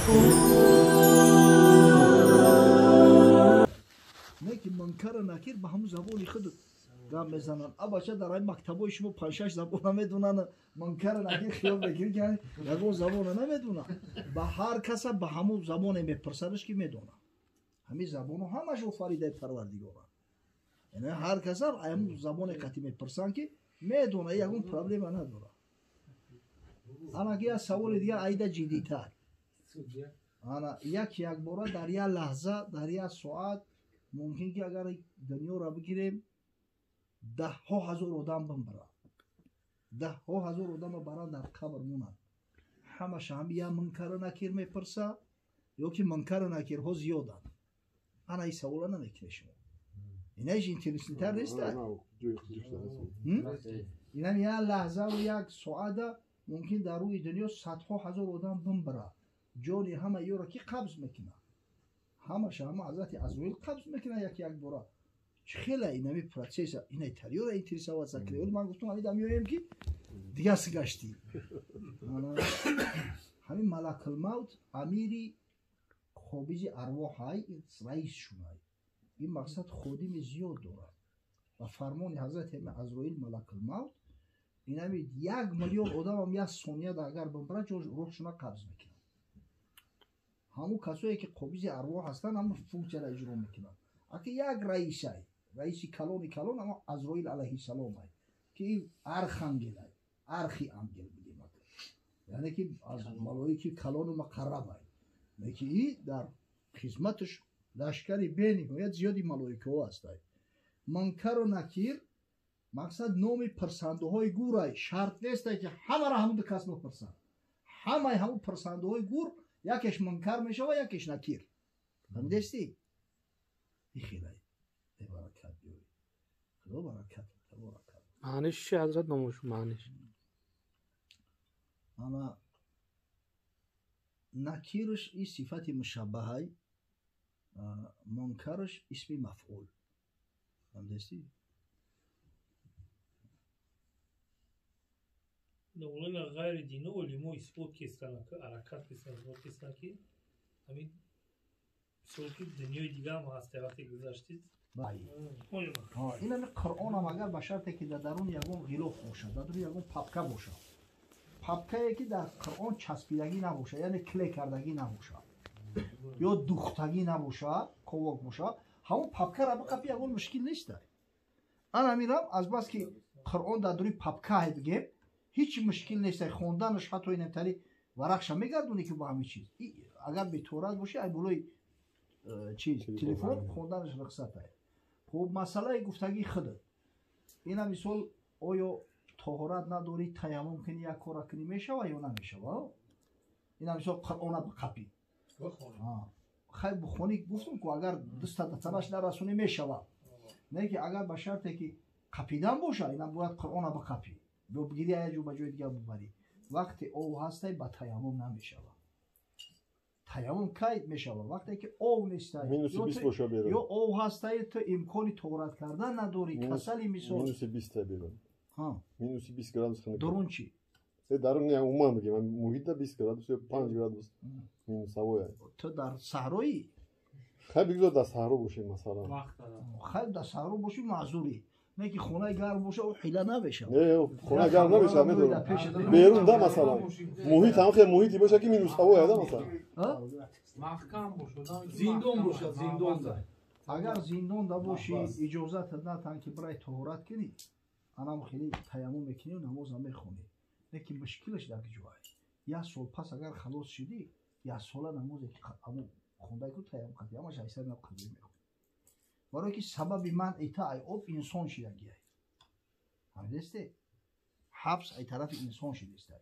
نه که منکر و نکیر به همون زبان خود گام میزنن. بچه در این مکتبای شما 5-6 زبان نمیدونن، منکر و نکیر خیال بگیری که یگون زبان نمیدونن. به هر کس به همون زبان میپرسنش که میدونن. همین زبانو همش آفریده پروردگارن. یعنی هر کس همون زبان قطعی میپرسن که میدونه، یگون پرابلم نداره. انا که سوال دیگه ایده جدی‌تر. انا یک بار در یک لحظه در یک ساعت ممکن که اگر دنیا را بگیریم 10,000 آدم بمبرن، 10,000 آدم برن در قبر مونن. همش هم یا منکر و نکیر میپرسه یا که منکر و نکیر ها زیادن. انا این سوال نمیکنه شما. این ایش اینترنسی تر نیست. این یک لحظه و یک ساعت ممکن در روی دنیا 100,000 آدم بمبره. جانی همه یورا که قبض میکنه. همش هم حضرت عزرائیل قبض میکنه یک باره. خیلی اینمی پروسس اینای تریور اینترنسی و ذکر. من گفتم همین دمیایم که دیگه سگشتی. همین ملک الموت امیری خوابیج ارواح های رئیس شونای. این مقصد خودی زیاد داره. و فرمان حضرت عزرائیل ملک الموت اینمی 1,000,000 آدم هم یک ثانیه اگر بمبره روحشون قبض میکنن. همون کسایی که قابض ارواح هستن همون فونکشن را اجرا میکنن. اگه یک رئیسی کلان اما عزرائیل علیه السلام است که این ارخانگل است، ارخی انگل میگیم. یعنی که از ملائکه کلان و مقرب است. میگه این در خدمتش لشکری بین‌نهایت زیادی ملائکه ها هستند. منکر و نکیر مقصد نام پرسنده های گور است. شرط نیست که همه را همون کس بپرسن. همون پرسنده های گور یکیش منکر میشه و یکیش نکیر. فهمیدی؟ این خیلی برکت بیاری. خدا برکت. معنیش چی حضرت ناموش معنیش؟ اما نکیرش این صفت مشبهه، منکرش اسم مفعول. فهمیدی؟ مولانا غیر دینه علما اثبات کردن که حرکت کردن که همین سوکی دنیای دیگه هم هست وقتی گذشتید. این همین قرآن هم اگر به شرطی که در درون یگون غلاف باشه، در درون یگون پپکه باشه، پپکه که در قرآن چسبیدگی نباشه، یعنی کلی کردگی نباشه یا دوختگی نباشه، کوک باشه، همون پپکه را بقفی یگون مشکل نیست. انا میرم از بس که قرآن در درون پپکه بگیم هیچ مشکل نیست. خوندنش حتی این طریق ورقش میگردونی که با همین چیز اگر به طورت باشه ای بلوی چیز تلفن خوندنش رخصت است. خب مسئله گفتگی خودت اینا مثال آیا طهارت نداری تیمم کنی یک کار کنی میشه و یا نمیشه؟ اینا مثال قرآن بقپی خیلی بخونی گفتم که اگر دست تنش نرسونی میشه، نه که اگر به شرطی که قپیدن باشه اینا باید قرآن بقپی و بگیری یه جو به جای دیگه ببری. وقتی او هسته به تیمم نمیشه. تیمم کی میشه؟ وقتی که او نیسته یا او هسته تو امکانی طهارت کردن نداری. کسلی مثال مینوس 20 بیرون. مینوس 20 گرادوس خونه. درون چی؟ درون نه عموما میگم محیط 20 گرادوس یا 5 گرادوس مینوس هوا. تو در صحرایی خیلی بگذار در صحرا باشی مثلا. خیلی در صحرا باشی معذوری. نه که خونه گرم باشه او حیله نمیشه. نه خونه گرم نمیشه میدونم. بیرون ده مثلا محیط هم خیلی محیطی باشه که مینوس هوا ده مثلا. محکم باشه. زندان باشه، زندان ده. اگر زندان ده باشی اجازه ندن که برای طهارت کنی. انا خیلی تیمم میکنی و نماز هم میخونی. لیکن مشکلش در کجاست؟ یا سال پس اگر خلاص شدی یا سال نماز همون خونده که تیمم کنی همش ایسا نقدی میکنی. برای که سبب من ایتا ای آب انسان شدگی است. همینسته حبس ای طرف انسان شدسته.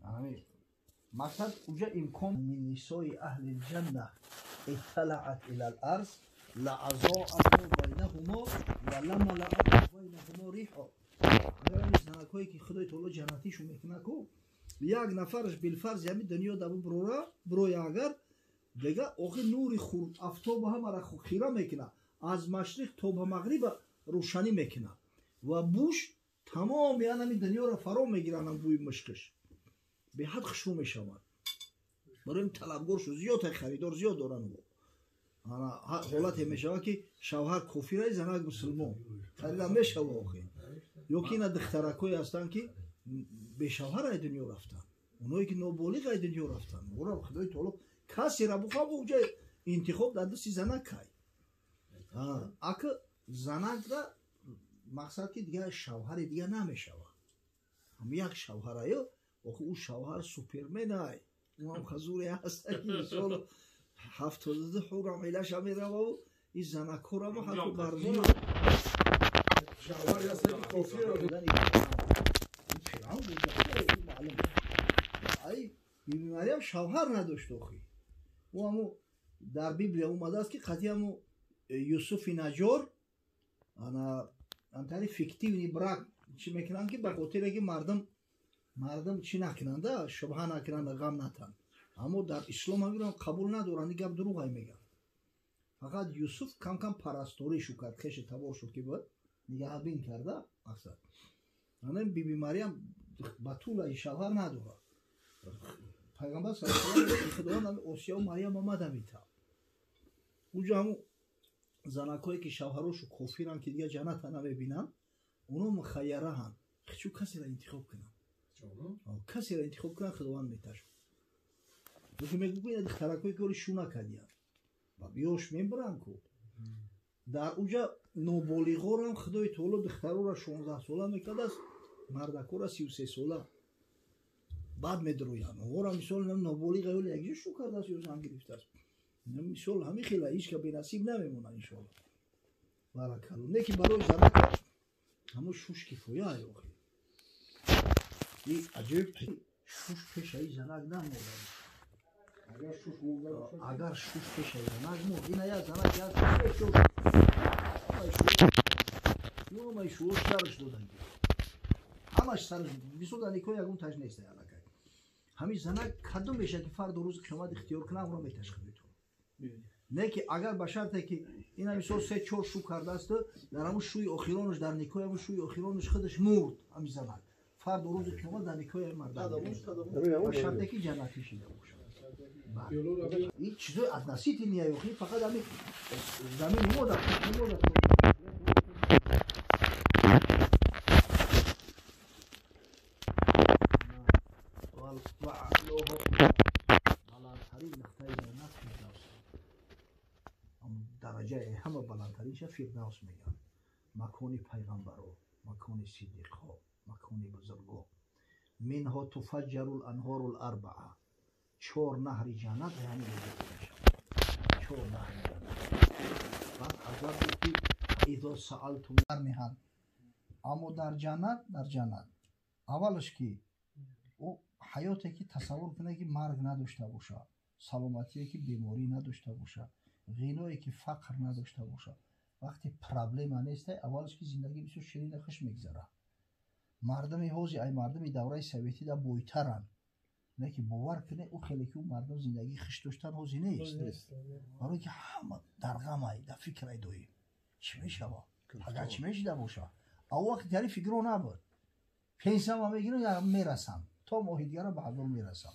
همین مقصد اونجا امکان من نسای اهل الجنه اطلعت الى الارض لعضاءت بینهما و لملأت بینهما ریحا. اگر این زنکایی که خدای تعالی جنتیشو میکنه کو یک نفرش بالفرض یعنی دنیا دبو بروی اگر دیگه آخه نور خورد افتاب همه را خیره میکنه از مشرق تا به مغرب روشنی میکنه و بوش تمام یعنی دنیا را فرا میگیرن بوی مشکش به حد خشو میشود. برای طلبگار شد زیاد خریدار زیاد دارن او انا حالت میشه که شوهر کافر زنگ مسلمان خریدن میشه واقعا یا که اینا دخترکای هستن که به شوهر ای دنیا رفتن اونایی که نابالغ ای دنیا رفتن برای خدای تعالی کسی را بخواب اونجا انتخاب در دستی زنک کای اگه زنک را مقصد که دیگه شوهر دیگه نمیشه هم یک شوهر آیا آخه او شوهر سوپرمن ای اون هم خزوری هست که سال 72 حرم عیلش هم میره و این زنک ها را ما حتی برزی شوهر هست که کافی رو ای بیبی مریم شوهر نداشت آخی او همو در بیبلیا اومده است که قطعی همو یوسف نجار همتری فیکتیونی برک چی میکنن که به خاطر که مردم چی نکننده شبه نکننده غم نتن اما در اسلام هم قبول ندارن گپ دروغ میگن فقط یوسف کم کم پرستاری شو کرد خش تبار شد که بود نگهبین کرده مقصد همین بیبی مریم بطول شوهر نداره پیغمبر صلی الله علیه و خداوند آسیا و مریم آمده میتا اونجا همون زنکایی که شوهراشو کافرن که دیگه جنت نمیبینن اونا مخیره هم چون کسی را انتخاب کنن کسی را انتخاب کنن خداوند میتاش دوست میگو این دخترکایی که شونه کردیم و بیاش میبرن کو در اونجا نوبالغا هم خدای تعالی دخترها را 16 ساله میکرد است مردکا را 33 ساله بعد میدرویان اونها مثال نوبالغ ولی یکی شو کرده است یا زن گرفته است مثال همین خیلی هیچ که بنصیب نمیمونه ان شاء الله بارک الله نه که برای زنک همون شوش کفایه ای آخه این عجیب شوش پیش ای زنک نمورد اگر شوش پیش ای زنک مورد این یا زنک یا شوش یونو مای شوش سرش دادن همش سرش بیسو در نیکو یکون تاج نیسته علکه همین زنک کدوم میشه که فرد روز قیامت اختیار کنه اون رو میتش خدای تو نه که اگر به شرطی که این مثلا 3-4 شو کرده است در همون شوی اخیرانش در نیکوی همون شوی اخیرانش خودش مرد همین زمان فرد روز قیامت در نیکوی مرد به شرطی که جنتی شده باشه این چیزای از نصیحت نیایوخی فقط همین زمین مود درجه همه بلندترینش فردوس میگن مکان پیغمبرو مکان صدیقا مکان بزرگا منها تفجر الانهار الاربعه 4 نهر جنت یعنی 4 نهر جنت بعد حضرت گفتی اذا سألتم میهن اما در جنت اولش که او حیاتی که تصور کنه که مرگ نداشته باشه سلامتی که بیماری نداشته باشه غنایی که فقر نداشته باشه وقتی پرابلم نیست اولش که زندگی بسیار شیرین خوش میگذره مردم هوزی ای مردم دوره سویتی دا بویترن نه که باور کنه او خیلی که مردم زندگی خوش داشتن هوزی نیست برای که همه در غم ای در فکر ای دوی چی میشه با اگر چی میشه باشه او وقت یعنی فکرو نبود پنسم هم میگیرم یا میرسم تا ماهی دیگر رو به حضور میرسم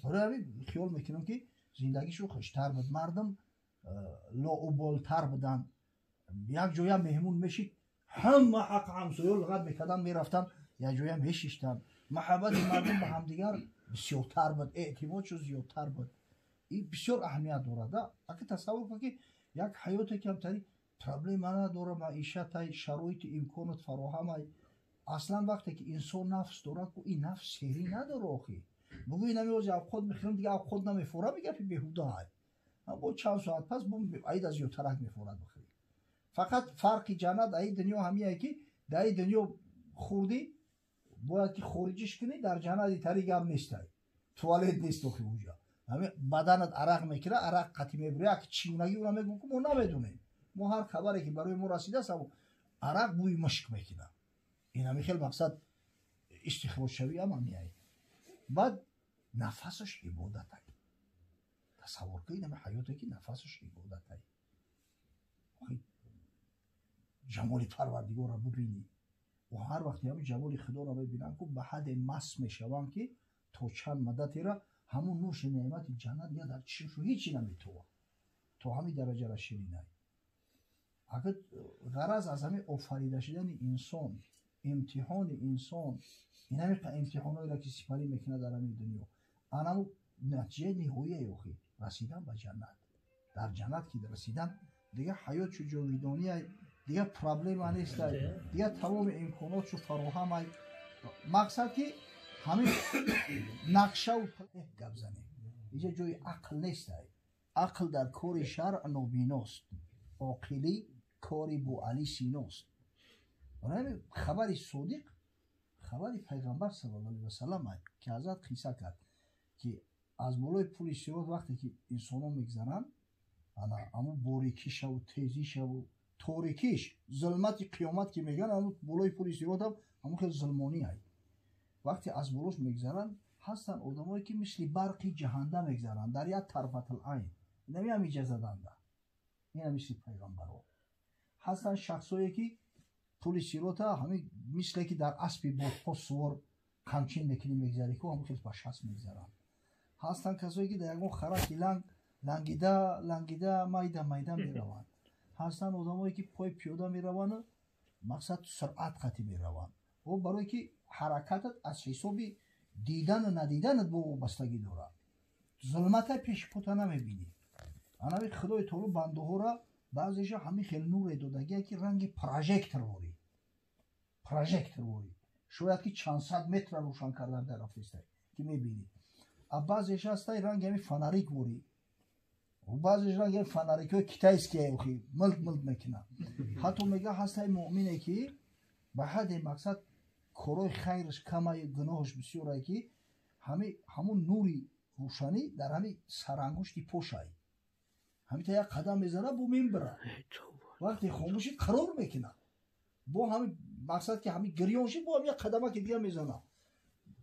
برای همین خیال میکنم که زندگیشو خوشتر بود مردم لاوبالتر بدن یک جویا مهمون میشید همه حق همسایه لغت میکردن میرفتن یک جویا میشیشتن محبت مردم به همدیگر بسیارتر بود اعتمادشو زیادتر بود این بسیار اهمیت دارد اگه تصور کنید که یک حیاتی که همتری پرابلم نداره معیشت شرایط امکانات فراهم اصلا وقتی که انسان نفس داره که این نفس سری نداره آخی بگو این نمیوزی اب خود میخورم دیگه اب خود نمیفوره میگه بیهوده های با چند ساعت پس عید از یو ترک میفورد بخوری فقط فرق جنت ای دنیا همیه که در ای دنیا خوردی باید که خارجش کنی در جنت تری گم نیست توالت نیست اخی اونجا همه بدنت عرق میکنه عرق قطی میبره که چیونگی اونم میگم که ما نمیدونیم ما هر خبری که برای ما رسیده است عرق بوی مشک میکنه این همی خیلی مقصد استخراج شوی هم همیه بعد نفسش عبادت های تصور کنید همه حیاتی که نفسش عبادت های جمال پروردگار را ببینی و هر وقتی همه جمال خدا را ببینن که به حد مس میشوند که تا چند مدتی را همون نوش نعمت جنت یا در چشمشو هیچی نمیتوه تو همین درجه را شنیدن. اگر غرض از همین آفریده شدن انسان، امتحان انسان، این همین امتحانایی را که سپری میکنه در همین دنیا، آنمو نتیجه نهایی یوخی رسیدن به جنت. در جنت که رسیدن دیگه حیات چو جاویدانی، دیگه پرابلم نیست، دیگه تمام امکانات چو فراهم است. مقصد که همین نقشه و گپ زنیم. اینجا جای عقل نیست. عقل در کار شرع نابیناست، عاقلی کاری بو علی سیناست. برای خبری صادق، خبری پیغمبر صلی الله علیه و سلم که حضرت قصه کرد که از بالای پل صراط وقتی که انسان‌ها میگذرن، اما باریکیش و تیزیش و تاریکیش، ظلمت قیامت که میگن، اما بالای پل صراط هم همون خیلی ظلمانی هست. وقتی از بالاش میگذرن هستن آدمایی که مثل برقی جهنده میگذرن در یک طرفت العین، نمیام اجازه دادن. این مثل پیغمبرها هستن شخصایی که پل صراط همین مثل که در اسبی با پا سوار قمچین میکنی میگذری که همون خیلی با شخص میگذرن. هستن کسایی که در یکون خرک لنگیده میده میروند. هستن آدمایی که پای پیاده میروند، مقصد سرعت قطعی میروند و برای که حرکتت از حسابی دیدن و ندیدنت با بستگی داره. ظلمت پیش پوتا نمیبینی. انا خدای تعالی بنده ها را بعضیش همین خیلی نور دادگی که رنگ پروژکتور واری شاید که چند صد متر روشن کردن در افریسته که میبینی. بعضیش هست رنگ همین فناریک واری و بعضیش رنگ فناریک های کتایست که ملد میکنه. حتی میگه هست مؤمنه که به حد مقصد کارای خیرش کمه، گناهش بسیاره که همون نوری روشنی در همین سرانگشتی پوشایی، همین تا یک قدم میزنه بو میبره، وقتی خاموشی قرار میکنه با همین مقصد که همین گریانشی با همین یک قدمه که دیگه میزنه.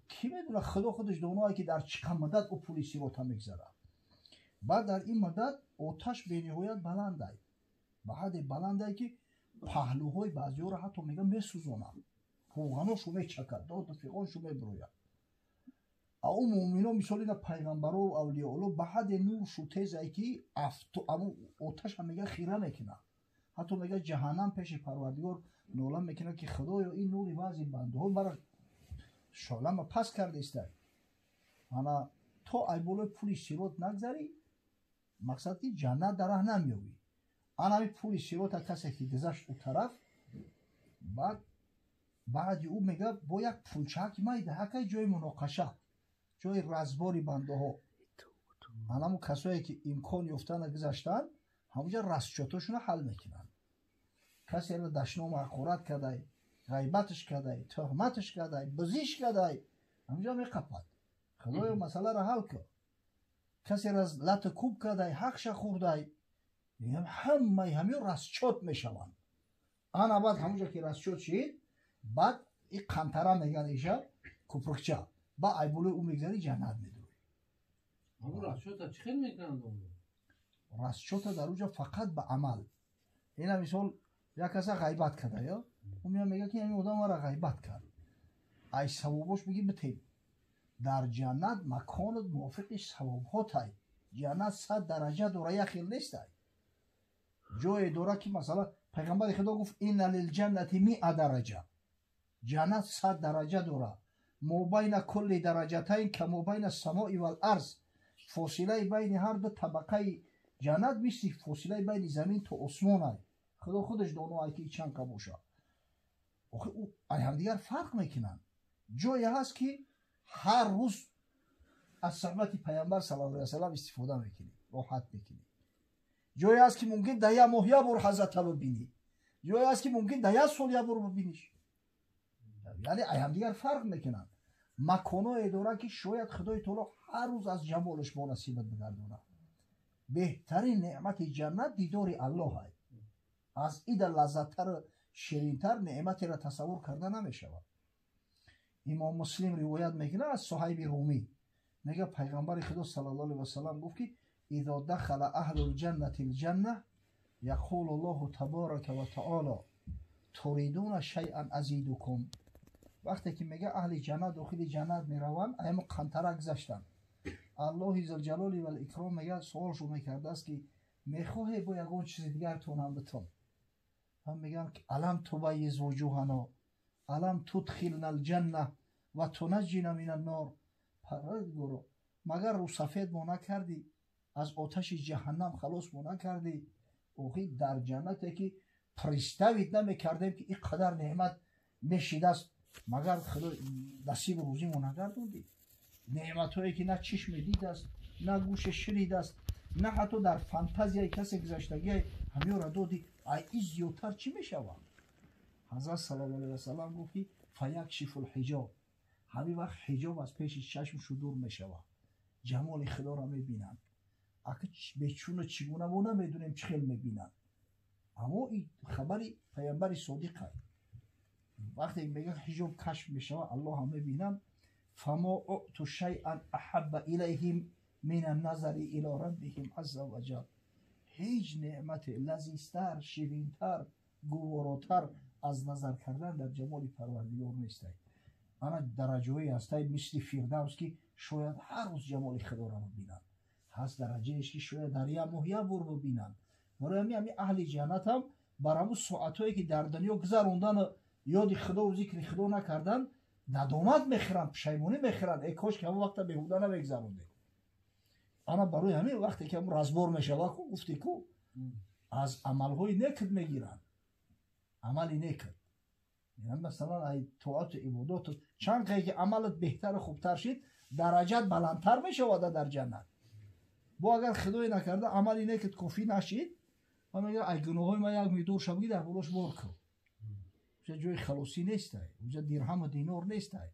کی میدونه خدا خودش دونایی که در چقدر مدت او پل صراط میگذره. بعد در این مدت آتش به نهایت بلنده، به حد بلنده که پهلوهای بعضی را حتی میگه میسوزونه، روغناشو میچکد، داد فیقانشو میبروید. او مومنان مثال اینا پیغمبرها و اولیاء الله به حد نور شو تیزه که آتش هم میگه خیره میکنه. حتی میگه جهنم پیش پروردگار ناله میکنه که خدایا این نوری بعضی بنده ها برای شالم پس کرده است. انا تا ای بالای پل صراط نگذری مقصد که جنت در ره نمیابی. انا این پل صراط کسی که گذشت اون طرف بعد او میگه با یک پولچک میده که جای مناقشه، جای رزباری بنده ها. همون کسایی که امکان یافتن گذشتن همونجا رزشاتشون حل میکنن. کسی را دشنام حقارت کرده، غیبتش کرده، تهمتش کرده، بزیش کرده، همونجا میقپد. خدای مسئله را حل کرد. کسی را لط کوب کرده، حقش خورده، همه رزشات میشوند. آن بعد همونجا که رزشات شد، بعد این قنطره میگن ایشا کپرکچه، با ایبوله او میگذاری جنت میدوی. همون رزشات چی خیلی میکنند اونجا؟ رزشات در اونجا فقط به عمل. این مثال یک کسی غیبت کرده یا اون میگه که این آدم را غیبت کرد، ای ثوابش بگی بتیم. در جنت مکانت موافق ثوابات هست. جنت 100 درجه دوره یخیل نیست. جای دوره که مثلا پیغمبر خدا گفت این للجنت 100 درجه، جنت 100 درجه دوره، ما بین کل درجتین که ما بین السماء و الارض، فاصله بین هر دو طبقه جنت مثل فاصله بین زمین تا آسمان است. خدا خودش دانه که چند که باشه. او همدیگر فرق میکنن. جایی هست که هر روز از صحبت پیامبر صلی الله علیه و سلم استفاده میکنی، راحت میکنی. جایی هست که ممکن ده یک ماه یک بار حضرت ببینی، جایی هست که ممکن ده یک سال یک بار ببینیش. یعنی همدیگر فرق میکنن. مکانای داره که شاید خدای تعالی هر روز از جمالش با نصیبت بگردونه. بهترین نعمت جنت دیدار الله است. از این لذت‌تر شیرین‌تر نعمتی را تصور کرده نمی‌شود. امام مسلم روایت میکنه از صهیب رومی، میگه پیغمبر خدا صلی الله علیه و سلم گفت که اذا دخل اهل الجنه الجنه یقول الله تبارک و تعالی تريدون شیئا ازیدکم. وقتی که میگه اهل جنت داخل جنت میروند، اما قنطره گذاشتن، аллоҳи зулҷалоли вал икром мегӯяд, суолшо мекардааст ки мехоҳе бо ягон чизи дигар тонам битон. ҳам мегӯям ки алам тубайиз вуҷӯҳано алам tudkhilna алҷанна ва тунajjina мин аннор. парвардигоро, магар рӯсафед мо накардӣ, аз оташи ҷаҳаннам халос мо накардӣ? оғи дар ҷаннате ки приставид намекардем ки ин қадар неъмат мешидааст, магар худо насиб рӯзӣ мо нагардондӣ? неъматҳое ки на чишме дидааст, на гӯше шунидааст, на ҳатто дар фантазияи касе гузаштагиай ҳамёра додӣ, ай ин зиёдтар чӣ мешавад? ҳазрат саллаллоҳу алайҳи васалам гуфт ки фаякшифу лҳиҷоб, ҳамин вақт ҳиҷоб аз пеши чашмшу дур мешавад, ҷамоли худоро мебинанд. ака бечуну чӣ гуна мо намедонем чӣ хел мебинанд, аммо ин хабари пайғамбари содиқа. вақте мегӯяд ҳиҷоб кашф мешавад, аллоҳро мебинанд. фамо уту шайъан аҳабба илайҳим мин анназари ило раббиҳим азза ва ҷал. ҳеҷ неъмате лазизтар, ширинтар, гуворотар аз назар кардан дар ҷамоли парвардигор нестад. ана дараҷаҳое ҳастанд мисли фирдавс ки шояд ҳар рӯз ҷамоли худоро бибинанд. ҳаст дараҷаеш ки шояд дар як моҳ як бор бибинанд. барои ҳамин аҳли ҷаннат ҳам бар ҳамун соатҳое ки дар дунё гузарондану ёди худову зикри худо накарданд, надомат мехӯранд, пушаймонӣ мехӯранд, кош ки ҳамон вақта беҳуда намегузарондем. ана барои ҳамин вақте ки ҳамун разбор мешавад, гуфтӣ ку аз амалҳои некд мегиранд. амали некд масалан ай тоату ибодоту чанд қае ки амалат беҳтару хубтар шид, дараҷат баландтар мешавад дар ҷаннат. бо агар худое накарда амали некд кофӣ нашид, ва мегӯяд ай гуноҳои ман як миқдор шавги дар болош бор кун. уҷа ҷои халосӣ нестай, уҷа дирҳаму динор нестай.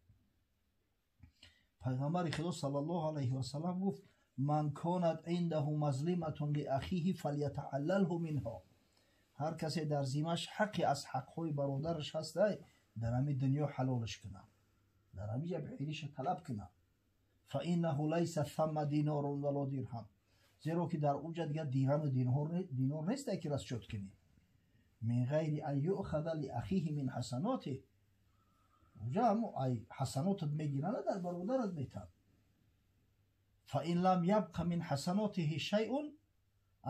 пайғамбари худо саллаллоҳу алайҳи васалам гуфт ман конат индаҳу мазлиматун ли ахиҳи фальятаҳаллалҳу минҳо. ҳар касе дар зиммааш ҳаққе аз ҳаққҳои бародараш ҳастай, дар ҳамин дунё ҳалолаш кунад, дар ҳамин ҷо бихелиша талаб кунад. фаиннаҳу лайса самма динорун вало дирҳам. зеро ки дар уҷа дигар дирҳаму динор нестай ки расчёт кунӣ. мин ғайри ан юъхаза ли ахиҳи мин ҳасаноти. уҷа ҳамо ай ҳасанотат мегиранд, дар бародарат метан. фаин лам ябқа мин ҳасанотиҳи шайъун.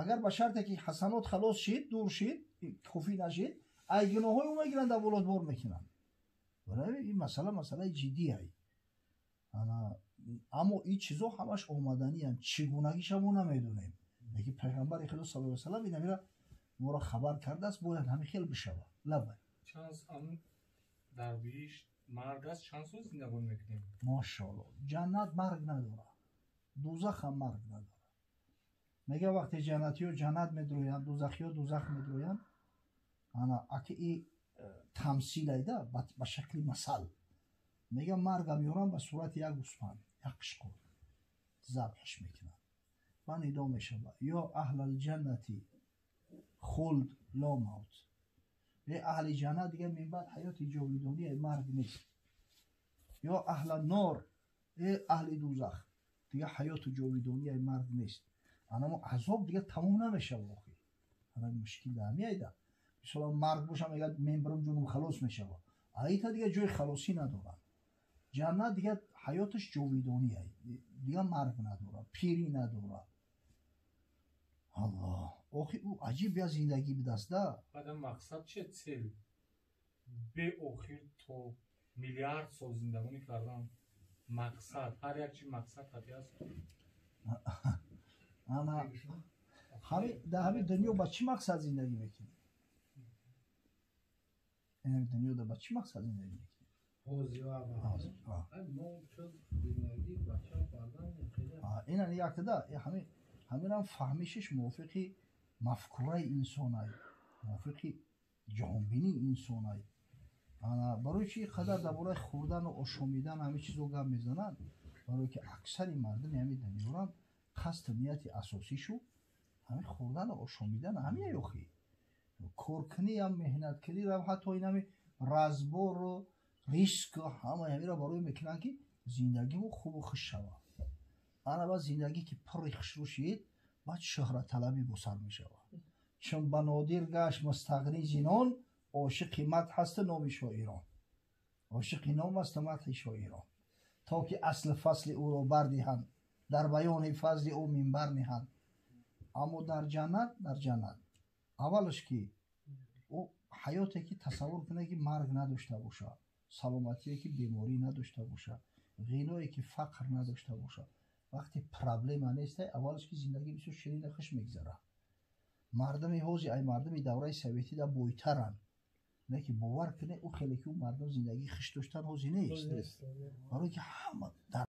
агар ба шарте ки ҳасанот халос шид, дур шид, кофӣ нашид, ай гуноҳҳои ӯ мегиранд, аввалот бор мекунанд. ин масъалаи ҷиддиай. аммо ин чизо ҳамаш омаданиянд, чӣ гунагиша мо намедонем. лекин пайғамбари худо саллаллоҳу алайҳи васалам инамира моро хабар кардааст, бояд ҳамин хел бишавад. лабай дар биҳишт марг аст, чанд сол зиндагон мекунем? мошоалло. ҷаннат марг надорад, дӯзах ҳам марг надорад. мега вақте ҷаннатиҳо ҷаннат медроянд, дӯзахиҳо дӯзах медроянд, ана аки и тамсилайда ба шакли масал мега маргам ёрам ба сурати як гӯспанд, як қишқор забҳш мекунанд ва нидо мешавад ё аҳлал ҷаннати хулд ло мавт. аҳли ҷаннат дигар минбаъд ҳаёти ҷовидонии марг нест. ё аҳлан нор, аҳли дӯзах дигар ҳаёту ҷовидонии марг нест. анамо азоб дигар тамом намешавад. ана мушкил дар ҳамиайда. мисолан марг боша мегӯяд мен бирам ҷунум халос мешавад. айта дигар ҷои халосӣ надорад. ҷаннат дигар ҳаёташ ҷовидоние, дигар марг надорад, пирӣ надорад. аллоҳ, охи ӯ аҷиб як зиндагӣ будааст да. баъда мақсад че цел беохир то миллиард сол зиндагонӣ кардан. мақсад ҳар як чи мақсад ҳати аст. ана дар ҳамин дунё ба чӣ мақсад зиндагӣ мекунӣ? ин дунё ба чӣ мақсад зиндагӣ мекунӣ? инан якда ҳаминам фаҳмишиш мувофиқи мафкураи инсонай, мувофиқи ҷаҳонбинии инсонай. барои чӣ қадар дар бораи хӯрдану ошомидан ҳамин чизо гап мезананд? барое ки аксари мардуми ҳамин дунёрам қасду нияти асосишу ҳамин хӯрдану ошомидан ҳамин охӣ. коркуниам меҳнаткунирам ҳатто инами разбору риску ҳама ҳамира барои мекунанд ки зиндагимо хубу хуш шавад. ана баъд зиндагӣ ки пурри хушрӯ шид, баъд шӯҳратталабӣ бо сар мешавад. чун ба нодир гашт мустағни зинон, ошиқи мадҳ ҳасту номи шоирон. ошиқи ном асту мадҳи шоирон. то ки аслу фасли ӯро бардиҳанд در بیان فضل او منبر نهند. اما در جنت اولش که او حیاتی که تصور کنه که مرگ نداشته باشه، سلامتی که بیماری نداشته باشه، غنایی که فقر نداشته باشه، وقتی پرابلم نیست اولش که زندگی بسیار شیرین خوش میگذره. مردم حوزی ای مردم دوره سویتی دا بویترن، نه که باور کنه او خیلی که اون مردم زندگی خوش داشتن حوزی نیست، برای که همه در